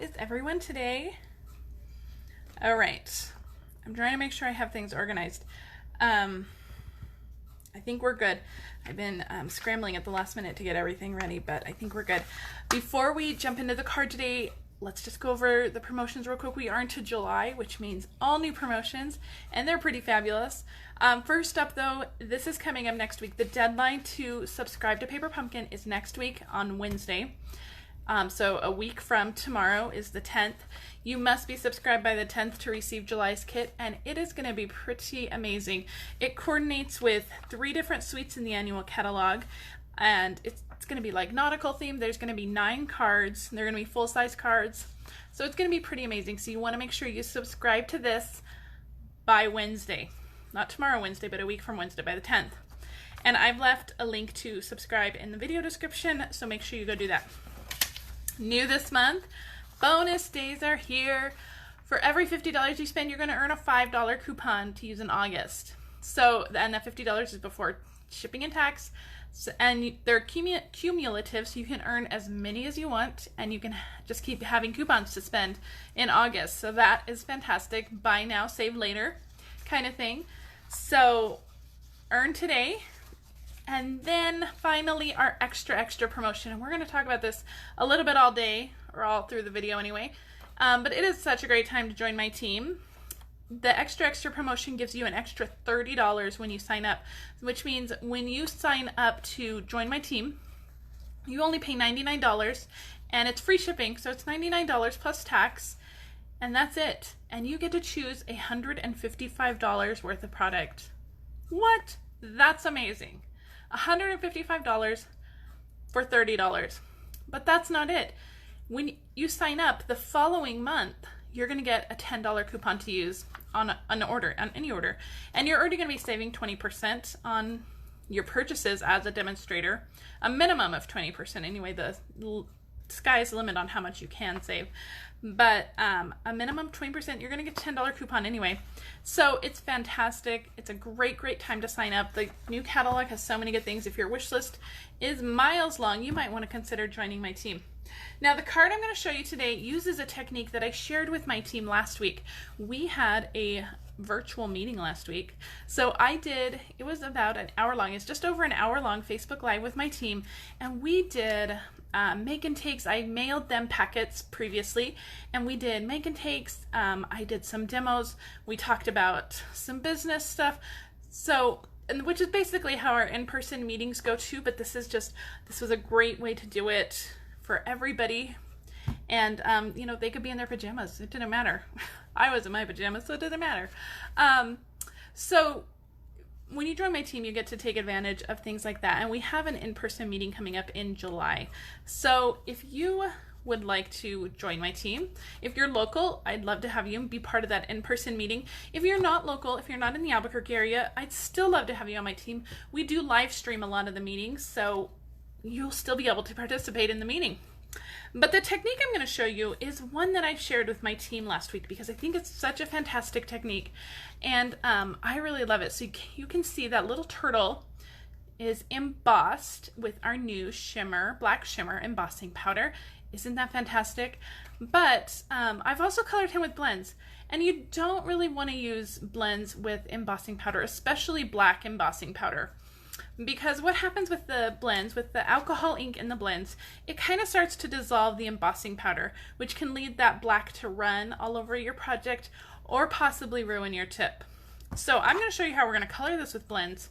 is everyone today? All right. I'm trying to make sure I have things organized. I think we're good. I've been scrambling at the last minute to get everything ready, but I think we're good. Before we jump into the card today, let's just go over the promotions real quick. We are into July, which means all new promotions, and they're pretty fabulous. First up, though, this is coming up next week. The deadline to subscribe to Paper Pumpkin is next week on Wednesday. So a week from tomorrow is the 10th. You must be subscribed by the 10th to receive July's kit, and it is going to be pretty amazing. It coordinates with 3 different suites in the annual catalog, and it's going to be like nautical themed. There's going to be 9 cards. They're going to be full-size cards. So it's going to be pretty amazing. So you want to make sure you subscribe to this by Wednesday. Not tomorrow Wednesday, but a week from Wednesday, by the 10th. And I've left a link to subscribe in the video description, so make sure you go do that. New this month, bonus days are here. For every $50 you spend, you're going to earn a $5 coupon to use in August. So, and that $50 is before shipping and tax. So, and they're cumulative, so you can earn as many as you want, and you can just keep having coupons to spend in August. So that is fantastic. Buy now, save later kind of thing. So earn today. And then finally our extra promotion. And we're going to talk about this a little bit all day, or all through the video anyway. But it is such a great time to join my team. The extra promotion gives you an extra $30 when you sign up, which means when you sign up to join my team, you only pay $99, and it's free shipping, so it's $99 plus tax, and that's it. And you get to choose $155 worth of product. What? That's amazing. $155 for $30. But that's not it. When you sign up the following month, you're going to get a $10 coupon to use on any order. And you're already going to be saving 20% on your purchases as a demonstrator. A minimum of 20% anyway. The sky's the limit on how much you can save. But a minimum of 20%, you're going to get a $10 coupon anyway. So it's fantastic. It's a great time to sign up. The new catalog has so many good things. If your wish list is miles long, you might want to consider joining my team. Now, the card I'm going to show you today uses a technique that I shared with my team last week. We had a virtual meeting last week. So it was about an hour long. It's just over an hour long Facebook Live with my team. And we did make and takes. I mailed them packets previously, and we did make and takes. I did some demos. We talked about some business stuff. So, which is basically how our in-person meetings go too, but this was a great way to do it for everybody. And, they could be in their pajamas. It didn't matter. I was in my pajamas, so it didn't matter. So when you join my team, you get to take advantage of things like that. And we have an in-person meeting coming up in July. So if you would like to join my team, if you're local, I'd love to have you be part of that in-person meeting. If you're not local, if you're not in the Albuquerque area, I'd still love to have you on my team. We do live stream a lot of the meetings, so you'll still be able to participate in the meeting. But the technique I'm going to show you is one that I shared with my team last week because I think it's such a fantastic technique, and I really love it. So you can see that little turtle is embossed with our new black shimmer embossing powder. Isn't that fantastic? But I've also colored him with blends, and you don't really want to use blends with embossing powder, especially black embossing powder. Because what happens with the blends, with the alcohol ink in the blends, it kind of starts to dissolve the embossing powder, which can lead that black to run all over your project or possibly ruin your tip. So I'm going to show you how we're going to color this with blends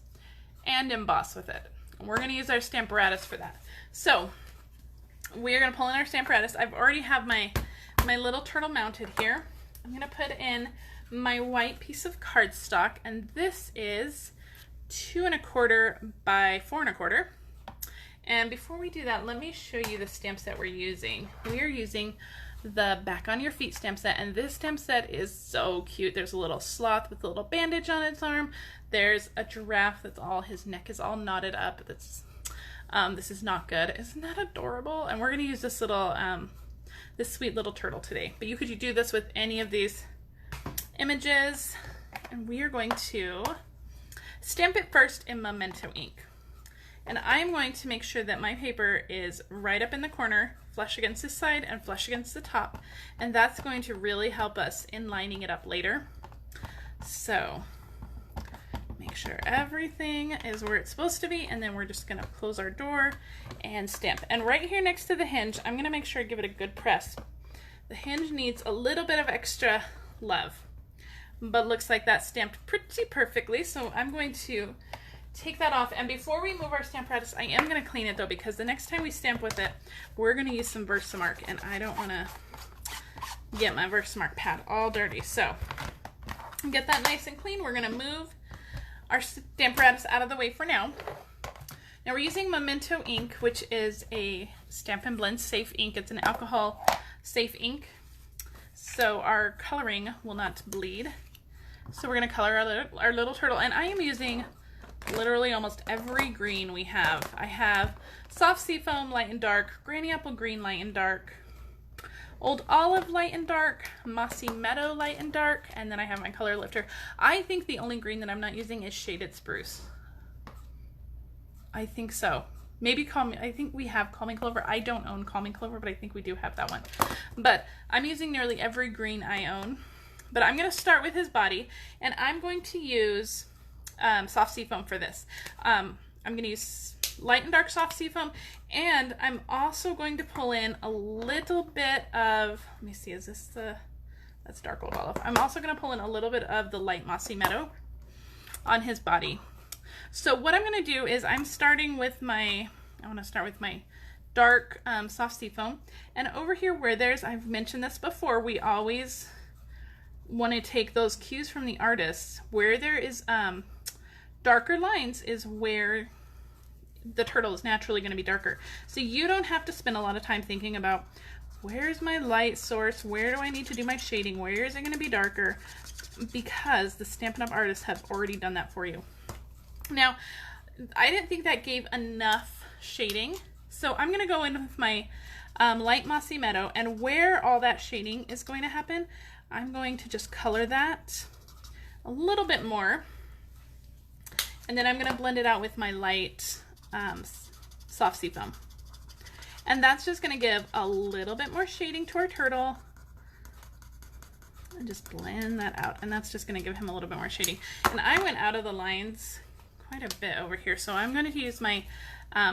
and emboss with it. We're going to use our Stamparatus for that. So we're going to pull in our Stamparatus. I've already have my little turtle mounted here. I'm going to put in my white piece of cardstock, and this is 2 1/4 by 4 1/4. And before we do that, let me show you the stamp set we're using. We are using the Back on Your Feet stamp set, and this stamp set is so cute. There's a little sloth with a little bandage on its arm. There's a giraffe his neck is all knotted up. This is not good. Isn't that adorable? And we're going to use this little this sweet little turtle today. But you could do this with any of these images, and we are going to stamp it first in Memento ink. And I'm going to make sure that my paper is right up in the corner, flush against this side and flush against the top. And that's going to really help us in lining it up later. So make sure everything is where it's supposed to be, and then we're just gonna close our door and stamp. And right here next to the hinge, I'm gonna make sure I give it a good press. The hinge needs a little bit of extra love, but looks like that's stamped pretty perfectly. So I'm going to take that off. And before we move our Stamparatus, I am gonna clean it though, because the next time we stamp with it, we're gonna use some Versamark, and I don't wanna get my Versamark pad all dirty. So get that nice and clean. We're gonna move our Stamparatus out of the way for now. Now we're using Memento ink, which is a Stampin' Blend safe ink. It's an alcohol safe ink, so our coloring will not bleed. So we're gonna color our little turtle, and I am using literally almost every green we have. I have Soft Seafoam light and dark, Granny Apple green light and dark, Old Olive light and dark, Mossy Meadow light and dark, and then I have my color lifter. I think the only green that I'm not using is Shaded Spruce. I think so. Maybe I think we have Calming Clover. I don't own Calming Clover, but I think we do have that one. But I'm using nearly every green I own. But I'm going to start with his body, and I'm going to use Soft Seafoam for this. I'm going to use light and dark Soft Seafoam, and I'm also going to pull in a little bit of, let me see, is this that's dark Old Olive. I'm also going to pull in a little bit of the light Mossy Meadow on his body. So what I'm going to do is I'm starting with I want to start with my dark Soft Seafoam, and over here where I've mentioned this before, we always want to take those cues from the artist. Where there is darker lines is where the turtle is naturally going to be darker. So you don't have to spend a lot of time thinking about where's my light source, where do I need to do my shading, where is it going to be darker, because the Stampin' Up! Artists have already done that for you. Now, I didn't think that gave enough shading, so I'm going to go in with my light Mossy Meadow, and where all that shading is going to happen, I'm going to just color that a little bit more, and then I'm going to blend it out with my light Soft Seafoam. And that's just going to give a little bit more shading to our turtle. And just blend that out. And that's just going to give him a little bit more shading. And I went out of the lines quite a bit over here. So I'm going to use my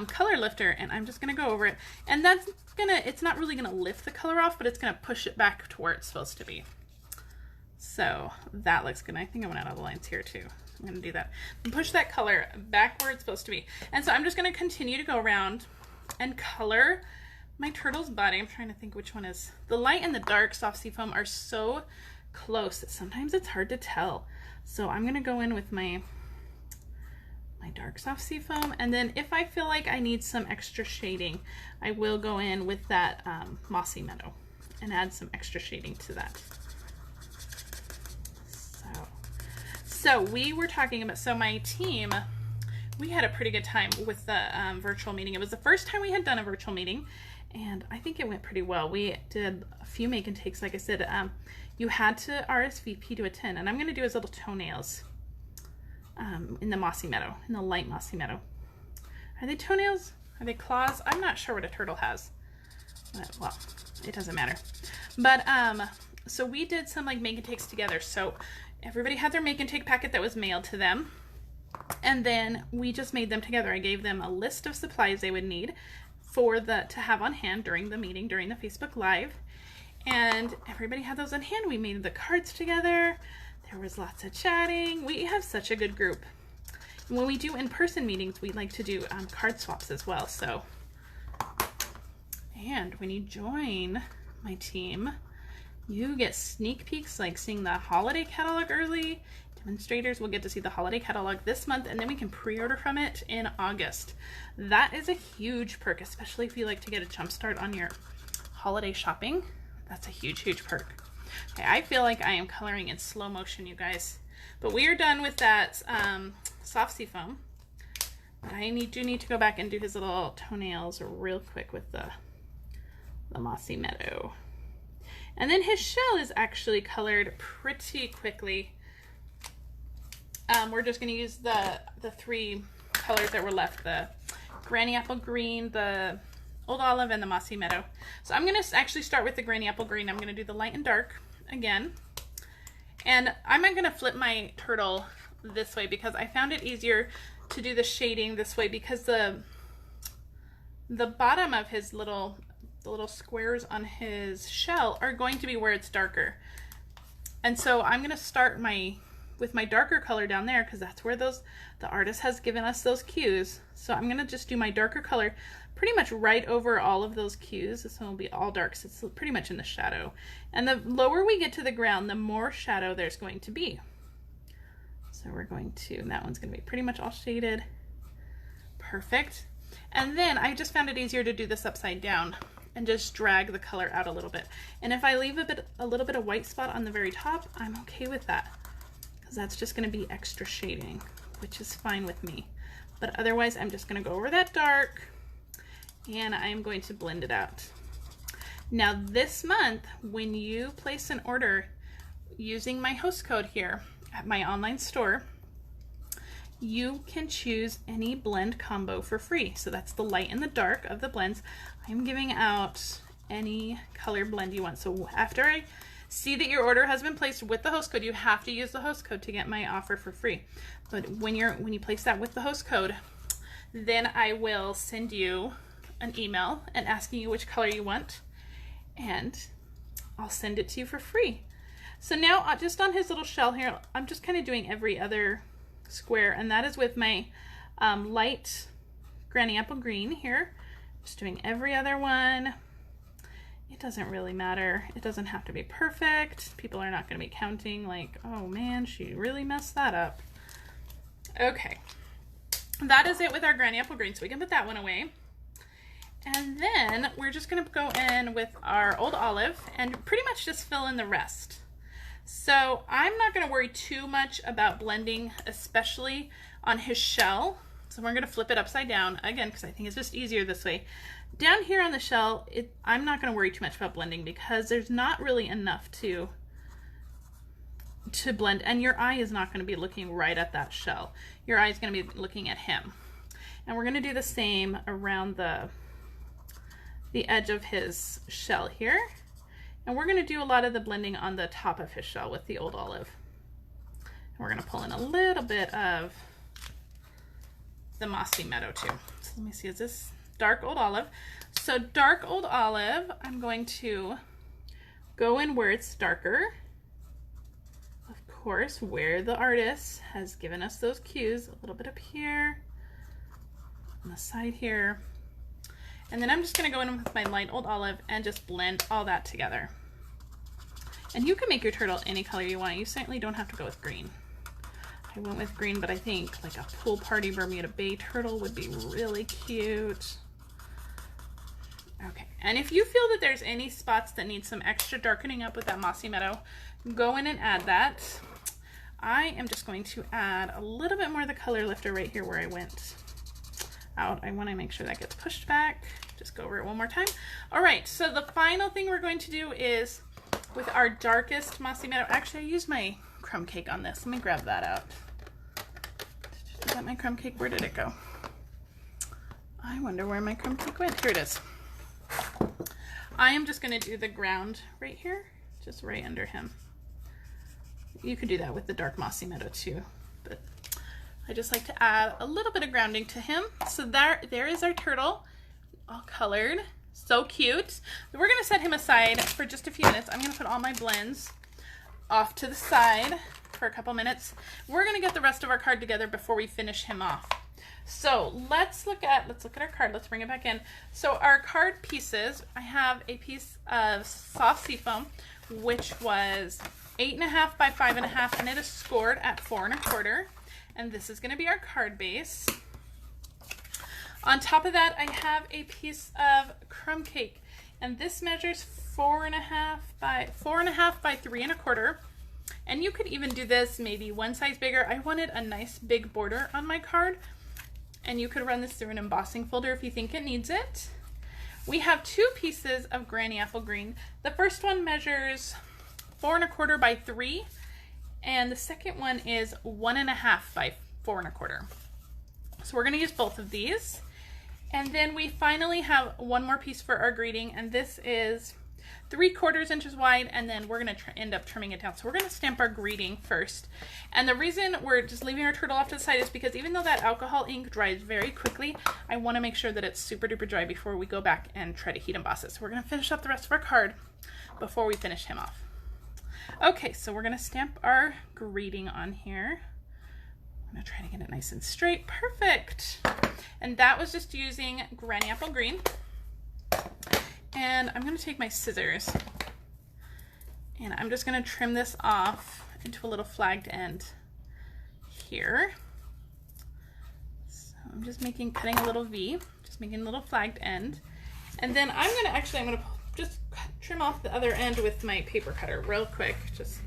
color lifter, and I'm just going to go over it. And that's it's not really going to lift the color off, but it's going to push it back to where it's supposed to be. So that looks good. I think I went out of the lines here too. I'm going to do that and push that color back where it's supposed to be. And so I'm just going to continue to go around and color my turtle's body. I'm trying to think which one is the light and the dark Soft Seafoam are so close that sometimes it's hard to tell. So I'm going to go in with my dark Soft Seafoam, and then if I feel like I need some extra shading, I will go in with that Mossy Meadow and add some extra shading to that. So we were talking about, so my team, we had a pretty good time with the virtual meeting. It was the first time we had done a virtual meeting, and I think it went pretty well. We did a few make and takes. Like I said, you had to RSVP to attend, and I'm going to do his little toenails in the Mossy Meadow, in the light Mossy Meadow. Are they toenails? Are they claws? I'm not sure what a turtle has. Well, it doesn't matter. But so we did some like make and takes together. So everybody had their make and take packet that was mailed to them, and then we just made them together. I gave them a list of supplies they would need to have on hand during the meeting, during the Facebook Live, and everybody had those on hand. We made the cards together. There was lots of chatting. We have such a good group. And when we do in-person meetings, we like to do card swaps as well. So, and when you join my team, you get sneak peeks, like seeing the holiday catalog early. Demonstrators will get to see the holiday catalog this month, and then we can pre-order from it in August. That is a huge perk, especially if you like to get a jump start on your holiday shopping. That's a huge, huge perk. Okay, I feel like I am coloring in slow motion, you guys. But we are done with that Soft Seafoam. But I do need to go back and do his little toenails real quick with the Mossy Meadow. And then his shell is actually colored pretty quickly. We're just going to use the three colors that were left, the Granny Apple Green, the Old Olive, and the Mossy Meadow. So I'm going to actually start with the Granny Apple Green. I'm going to do the light and dark again. And I'm going to flip my turtle this way because I found it easier to do the shading this way because the bottom of his the little squares on his shell are going to be where it's darker. And so I'm going to start with my darker color down there because that's where the artist has given us those cues. So I'm going to just do my darker color pretty much right over all of those cues. This one will be all dark, so it's pretty much in the shadow. And the lower we get to the ground, the more shadow there's going to be. So we're going to, and that one's going to be pretty much all shaded. Perfect. And then I just found it easier to do this upside down and just drag the color out a little bit. And if I leave a little bit of white spot on the very top, I'm okay with that because that's just going to be extra shading, which is fine with me. But otherwise, I'm just going to go over that dark and I'm going to blend it out. Now this month, when you place an order using my host code here at my online store, you can choose any blend combo for free. So that's the light and the dark of the blends. I'm giving out any color blend you want. So after I see that your order has been placed with the host code, you have to use the host code to get my offer for free. But when you place that with the host code, then I will send you an email and asking you which color you want, and I'll send it to you for free. So now just on his little shell here, I'm just kind of doing every other square, and that is with my light Granny Apple Green here. Just doing every other one. It doesn't really matter. It doesn't have to be perfect. People are not going to be counting like, oh man, she really messed that up. Okay, that is it with our Granny Apple Green, so we can put that one away. And then we're just going to go in with our Old Olive and pretty much just fill in the rest. So I'm not going to worry too much about blending, especially on his shell. So we're going to flip it upside down again because I think it's just easier this way. Down here on the shell, I'm not going to worry too much about blending because there's not really enough to blend, and your eye is not going to be looking right at that shell. Your eye is going to be looking at him. And we're going to do the same around the edge of his shell here. And we're going to do a lot of the blending on the top of his shell with the Old Olive. And we're going to pull in a little bit of the Mossy Meadow too. So let me see, is this dark Old Olive? So dark Old Olive, I'm going to go in where it's darker. Of course, where the artist has given us those cues, a little bit up here, on the side here. And then I'm just going to go in with my light Old Olive and just blend all that together. And you can make your turtle any color you want. You certainly don't have to go with green. I went with green, but I think like a pool party Bermuda Bay turtle would be really cute. Okay, and if you feel that there's any spots that need some extra darkening up with that Mossy Meadow, go in and add that. I am just going to add a little bit more of the color lifter right here where I went out. I want to make sure that gets pushed back. Just go over it one more time. All right, so the final thing we're going to do is with our darkest Mossy Meadow. Actually, I used my crumb cake on this. Let me grab that out. Is that my crumb cake? Where did it go? I wonder where my crumb cake went. Here it is. I am just going to do the ground right here, just right under him. You could do that with the dark Mossy Meadow too, but I just like to add a little bit of grounding to him. So there is our turtle, all colored. So cute. We're going to set him aside for just a few minutes. I'm going to put all my blends off to the side for a couple minutes. We're going to get the rest of our card together before we finish him off. So let's look at our card. Let's bring it back in. So our card pieces, I have a piece of soft seafoam, which was 8.5 by 5.5, and it is scored at 4 1/4. And this is going to be our card base. On top of that, I have a piece of crumb cake, and this measures 4.5 by 3 1/4. And you could even do this maybe one size bigger. I wanted a nice big border on my card, and you could run this through an embossing folder if you think it needs it. We have 2 pieces of Granny Apple Green. The first one measures 4 1/4 by 3, and the second one is 1.5 by 4 1/4. So we're going to use both of these. And then we finally have one more piece for our greeting, and this is 3/4 inches wide, and then we're going to end up trimming it down. So we're going to stamp our greeting first. And the reason we're just leaving our turtle off to the side is because even though that alcohol ink dries very quickly, I want to make sure that it's super duper dry before we go back and try to heat emboss it. So we're going to finish up the rest of our card before we finish him off. Okay, so we're going to stamp our greeting on here. I'm going to try to get it nice and straight. Perfect. And that was just using Granny Apple Green. And I'm going to take my scissors and I'm just going to trim this off into a little flagged end here. So I'm just cutting a little V, just making a little flagged end. And then I'm going to just trim off the other end with my paper cutter real quick. Just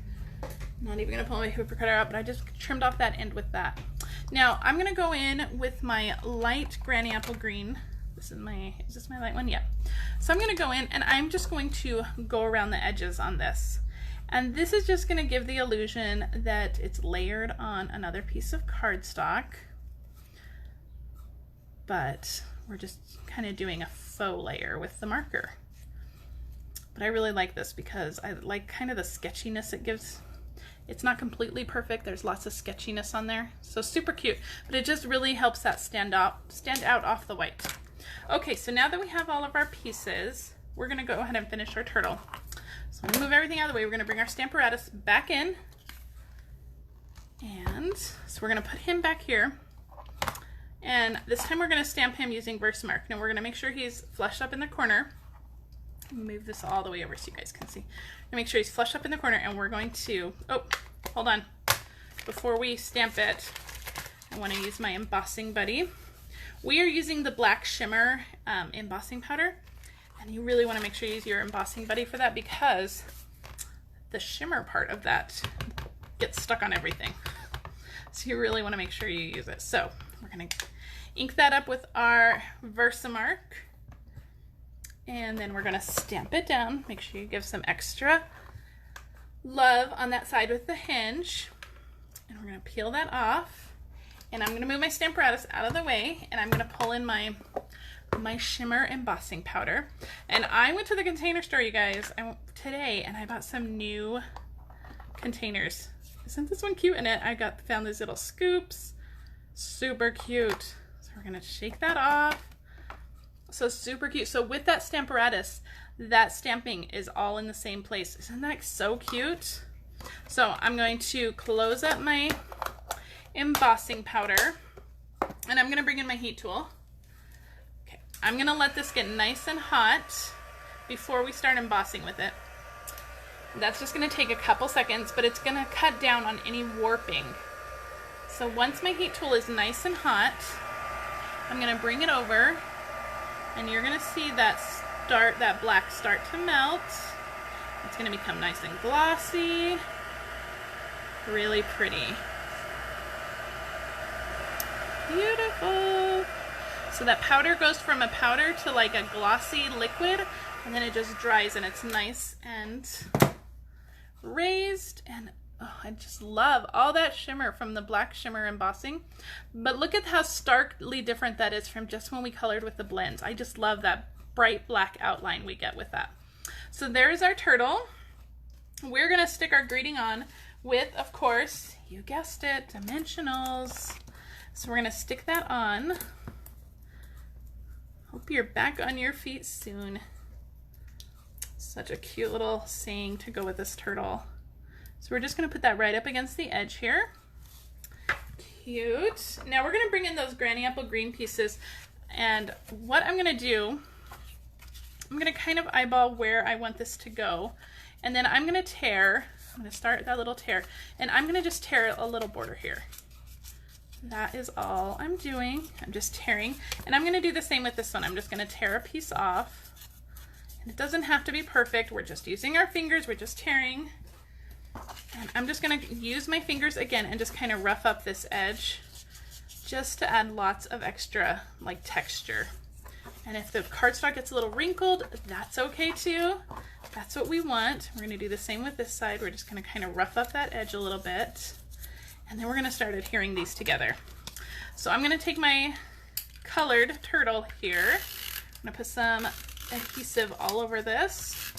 not even going to pull my paper cutter out, but I just trimmed off that end with that. Now I'm going to go in with my light Granny Apple Green. Is this my light one? Yeah. So I'm going to go in and I'm just going to go around the edges on this. And this is just going to give the illusion that it's layered on another piece of cardstock. But we're just kind of doing a faux layer with the marker. But I really like this because I like kind of the sketchiness it gives. It's not completely perfect. There's lots of sketchiness on there. So super cute. But it just really helps that stand out off the white. Okay, so now that we have all of our pieces, we're going to go ahead and finish our turtle. So I'm going to move everything out of the way. We're going to bring our Stamparatus back in. And so we're going to put him back here. And this time we're going to stamp him using Versamark. Now we're going to make sure he's flush up in the corner. Move this all the way over so you guys can see. Make sure he's flush up in the corner, and we're going to, oh, hold on. Before we stamp it, I want to use my embossing buddy. We are using the Black Shimmer embossing powder, and you really want to make sure you use your embossing buddy for that because the shimmer part of that gets stuck on everything. So you really want to make sure you use it. So we're going to ink that up with our Versamark, and then we're going to stamp it down. Make sure you give some extra love on that side with the hinge, and we're going to peel that off. And I'm going to move my Stamparatus out of the way, and I'm going to pull in my shimmer embossing powder. And I went to the Container Store, you guys, today, and I bought some new containers. Isn't this one cute? And I found these little scoops. Super cute. So we're going to shake that off. So super cute. So with that Stamparatus, that stamping is all in the same place. Isn't that so cute? So I'm going to close up my embossing powder, and I'm going to bring in my heat tool. Okay, I'm going to let this get nice and hot before we start embossing with it. That's just going to take a couple seconds, but it's going to cut down on any warping. So once my heat tool is nice and hot, I'm going to bring it over, and you're going to see that black start to melt. It's going to become nice and glossy, really pretty. Beautiful. So that powder goes from a powder to like a glossy liquid, and then it just dries and it's nice and raised. And oh, I just love all that shimmer from the Black Shimmer embossing. But look at how starkly different that is from just when we colored with the blends. I just love that bright black outline we get with that. So there's our turtle. We're gonna stick our greeting on with, of course, you guessed it, Dimensionals. So we're going to stick that on. Hope you're back on your feet soon. Such a cute little saying to go with this turtle. So we're just going to put that right up against the edge here. Cute. Now we're going to bring in those Granny Apple Green pieces. And what I'm going to do, I'm going to kind of eyeball where I want this to go. And then I'm going to tear. I'm going to start that little tear. And I'm going to just tear a little border here. That is all I'm doing. I'm just tearing, and I'm going to do the same with this one. I'm just going to tear a piece off, and it doesn't have to be perfect. We're just using our fingers. We're just tearing, and I'm just going to use my fingers again and just kind of rough up this edge just to add lots of extra like texture. And if the cardstock gets a little wrinkled, that's okay too. That's what we want. We're going to do the same with this side. We're just going to kind of rough up that edge a little bit. And then we're going to start adhering these together. So I'm going to take my colored turtle here. I'm gonna put some adhesive all over this.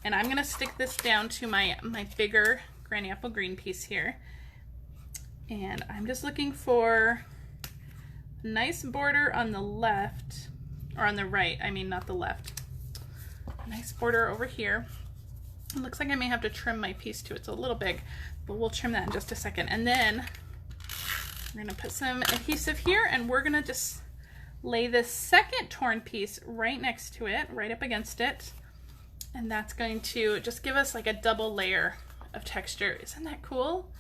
And I'm gonna stick this down to my bigger Granny Apple Green piece here. And I'm just looking for a nice border on the left, or on the right, I mean not the left. A nice border over here. It looks like I may have to trim my piece too. It's a little big, but we'll trim that in just a second. And then we're gonna put some adhesive here, and we're gonna just lay this second torn piece right next to it, right up against it. And that's going to just give us like a double layer of texture. Isn't that cool?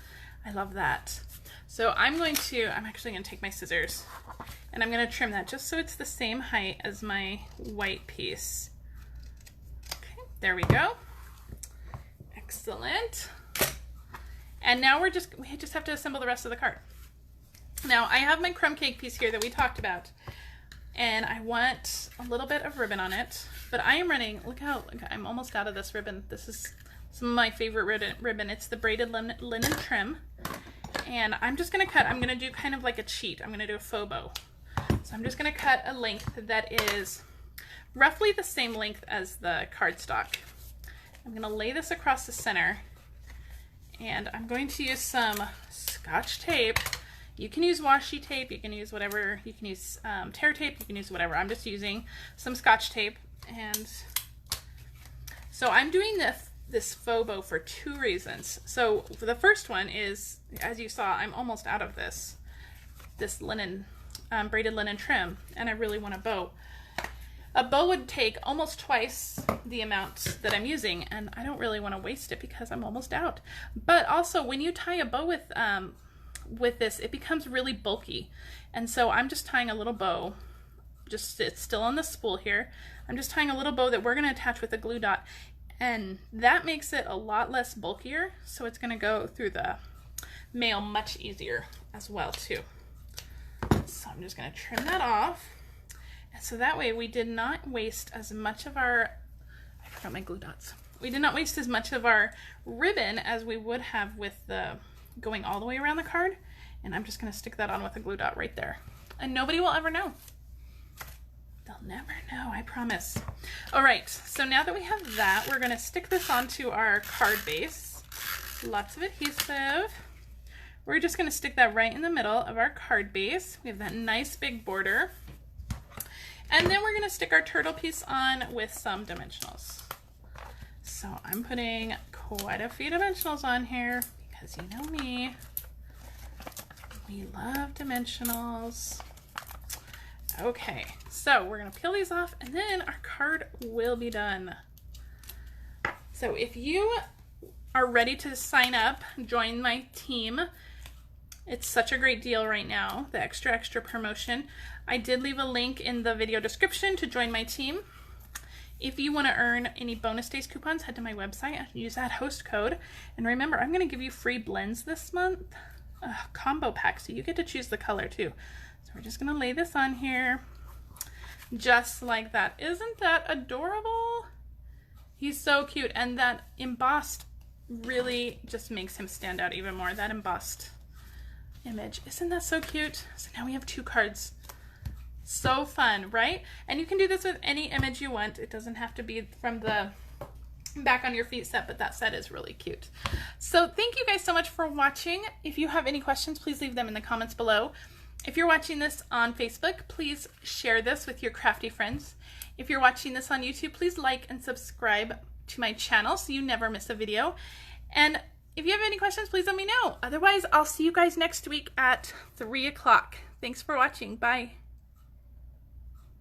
I love that. So I'm actually gonna take my scissors and I'm gonna trim that just so it's the same height as my white piece. Okay, there we go. Excellent. And now we just have to assemble the rest of the card. Now I have my crumb cake piece here that we talked about, and I want a little bit of ribbon on it, but I am running, look, I'm almost out of this ribbon. This is some of my favorite ribbon. It's the braided linen trim. And I'm just gonna cut, I'm gonna do kind of like a cheat. I'm gonna do a faux bow. So I'm just gonna cut a length that is roughly the same length as the cardstock. I'm gonna lay this across the center, and I'm going to use some Scotch tape. You can use washi tape, you can use whatever, you can use tear tape, you can use whatever. I'm just using some Scotch tape. And so I'm doing this faux bow for two reasons. So the first one is, as you saw, I'm almost out of this linen, braided linen trim, and I really want a bow. A bow would take almost twice the amount that I'm using, and I don't really want to waste it because I'm almost out. But also, when you tie a bow with this, it becomes really bulky. And so I'm just tying a little bow, it's still on the spool here. I'm just tying a little bow that we're going to attach with a glue dot, and that makes it a lot less bulkier, so it's going to go through the mail much easier as well too. So I'm just going to trim that off, and so that way we did not waste as much of our, I forgot my glue dots. We did not waste as much of our ribbon as we would have with the going all the way around the card. And I'm just going to stick that on with a glue dot right there, and nobody will ever know. They'll never know, I promise. All right, so now that we have that, we're gonna stick this onto our card base. Lots of adhesive. We're just gonna stick that right in the middle of our card base. We have that nice big border. And then we're gonna stick our turtle piece on with some dimensionals. So I'm putting quite a few dimensionals on here because you know me, we love dimensionals. Okay, so we're gonna peel these off, and then our card will be done. So if you are ready to sign up, join my team, it's such a great deal right now, the extra promotion. I did leave a link in the video description to join my team. If you want to earn any bonus days coupons, head to my website and use that host code. And remember, I'm going to give you free blends this month, combo pack, so you get to choose the color too. So we're just going to lay this on here, just like that. Isn't that adorable? He's so cute, and that embossed really just makes him stand out even more, that embossed image. Isn't that so cute? So now we have two cards. So fun, right? And you can do this with any image you want. It doesn't have to be from the back on your feet set, but that set is really cute. So thank you guys so much for watching. If you have any questions, please leave them in the comments below. If you're watching this on Facebook, please share this with your crafty friends. If you're watching this on YouTube, please like and subscribe to my channel so you never miss a video. And if you have any questions, please let me know. Otherwise, I'll see you guys next week at 3 o'clock. Thanks for watching. Bye.